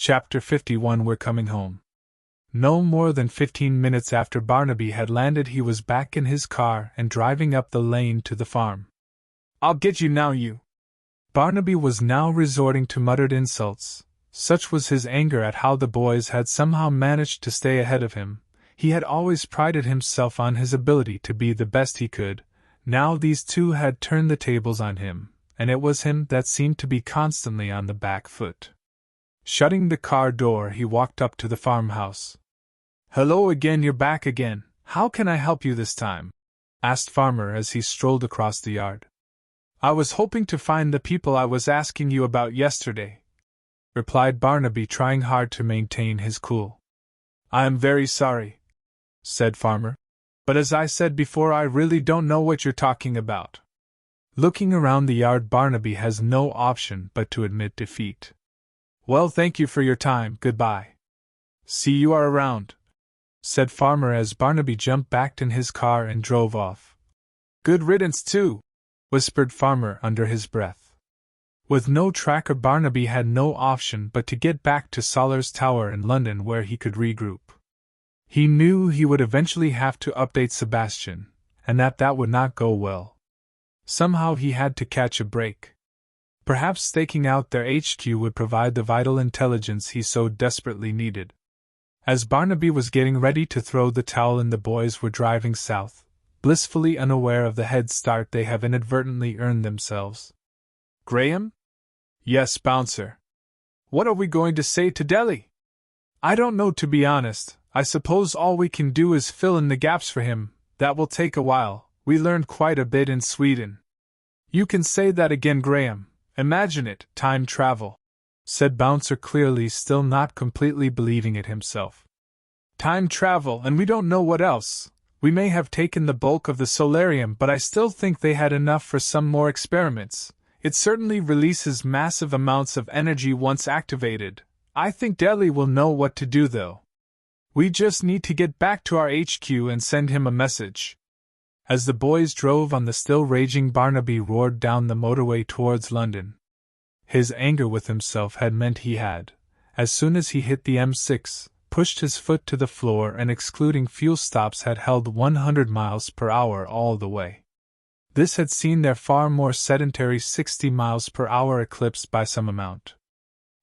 Chapter 51. We're Coming Home. No more than 15 minutes after Barnaby had landed, he was back in his car and driving up the lane to the farm. "I'll get you now, you!" Barnaby was now resorting to muttered insults. Such was his anger at how the boys had somehow managed to stay ahead of him. He had always prided himself on his ability to be the best he could. Now these two had turned the tables on him, and it was him that seemed to be constantly on the back foot. Shutting the car door, he walked up to the farmhouse. "Hello again, you're back again. How can I help you this time?" asked Farmer as he strolled across the yard. "I was hoping to find the people I was asking you about yesterday," replied Barnaby, trying hard to maintain his cool. "I am very sorry," said Farmer, "but as I said before, I really don't know what you're talking about." Looking around the yard, Barnaby has no option but to admit defeat. "Well, thank you for your time, goodbye. See you are around," said Farmer as Barnaby jumped back in his car and drove off. "Good riddance, too," whispered Farmer under his breath. With no tracker, Barnaby had no option but to get back to Soller's Tower in London, where he could regroup. He knew he would eventually have to update Sebastian, and that would not go well. Somehow he had to catch a break. Perhaps staking out their HQ would provide the vital intelligence he so desperately needed. As Barnaby was getting ready to throw the towel in, the boys were driving south, blissfully unaware of the head start they have inadvertently earned themselves. "Graham?" "Yes, Bouncer." "What are we going to say to Delhi?" "I don't know, to be honest. I suppose all we can do is fill in the gaps for him. That will take a while. We learned quite a bit in Sweden." "You can say that again, Graham. Imagine it, time travel," said Bouncer clearly, still not completely believing it himself. "Time travel, and we don't know what else. We may have taken the bulk of the solarium, but I still think they had enough for some more experiments. It certainly releases massive amounts of energy once activated. I think Delhi will know what to do, though. We just need to get back to our HQ and send him a message." As the boys drove on, the still raging Barnaby roared down the motorway towards London. His anger with himself had meant he had, as soon as he hit the M6, pushed his foot to the floor and, excluding fuel stops, had held 100 miles per hour all the way. This had seen their far more sedentary 60 miles per hour eclipsed by some amount.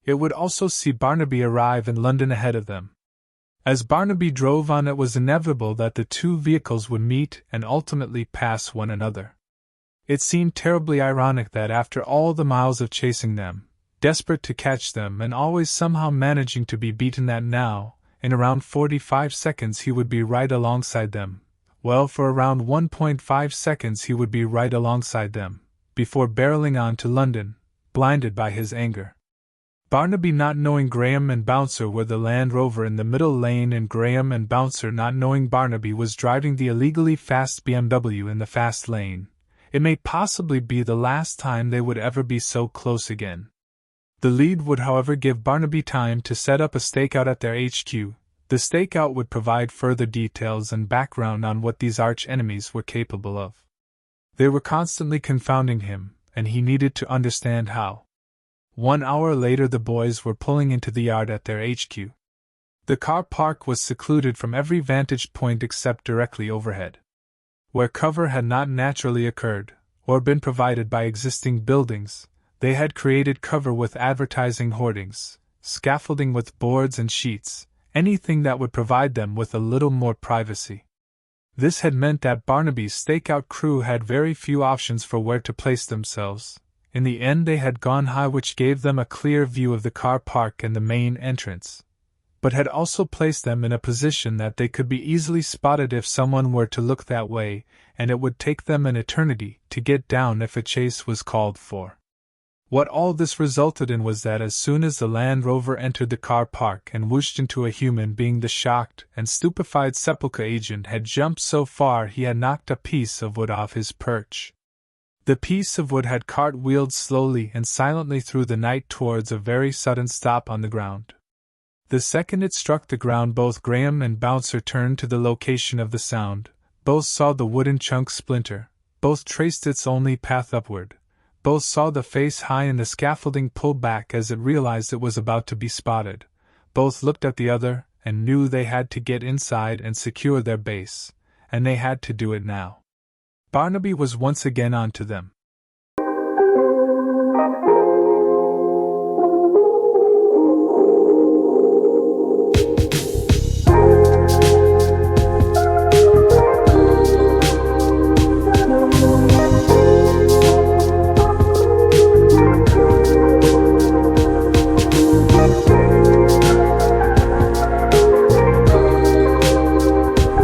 It would also see Barnaby arrive in London ahead of them. As Barnaby drove on, it was inevitable that the two vehicles would meet and ultimately pass one another. It seemed terribly ironic that after all the miles of chasing them, desperate to catch them and always somehow managing to be beaten, that now, in around 45 seconds he would be right alongside them. Well, for around 1.5 seconds he would be right alongside them, before barreling on to London, blinded by his anger. Barnaby not knowing Graham and Bouncer were the Land Rover in the middle lane, and Graham and Bouncer not knowing Barnaby was driving the illegally fast BMW in the fast lane, it may possibly be the last time they would ever be so close again. The lead would, however, give Barnaby time to set up a stakeout at their HQ. The stakeout would provide further details and background on what these arch-enemies were capable of. They were constantly confounding him, and he needed to understand how. 1 hour later, the boys were pulling into the yard at their HQ. The car park was secluded from every vantage point except directly overhead. Where cover had not naturally occurred, or been provided by existing buildings, they had created cover with advertising hoardings, scaffolding with boards and sheets, anything that would provide them with a little more privacy. This had meant that Barnaby's stakeout crew had very few options for where to place themselves. In the end, they had gone high, which gave them a clear view of the car park and the main entrance, but had also placed them in a position that they could be easily spotted if someone were to look that way, and it would take them an eternity to get down if a chase was called for. What all this resulted in was that as soon as the Land Rover entered the car park and whooshed into a human being, the shocked and stupefied sepulchre agent had jumped so far he had knocked a piece of wood off his perch. The piece of wood had cartwheeled slowly and silently through the night towards a very sudden stop on the ground. The second it struck the ground, both Graham and Bouncer turned to the location of the sound. Both saw the wooden chunk splinter. Both traced its only path upward. Both saw the face high in the scaffolding pull back as it realized it was about to be spotted. both looked at the other and knew they had to get inside and secure their base, and they had to do it now. Barnaby was once again on to them.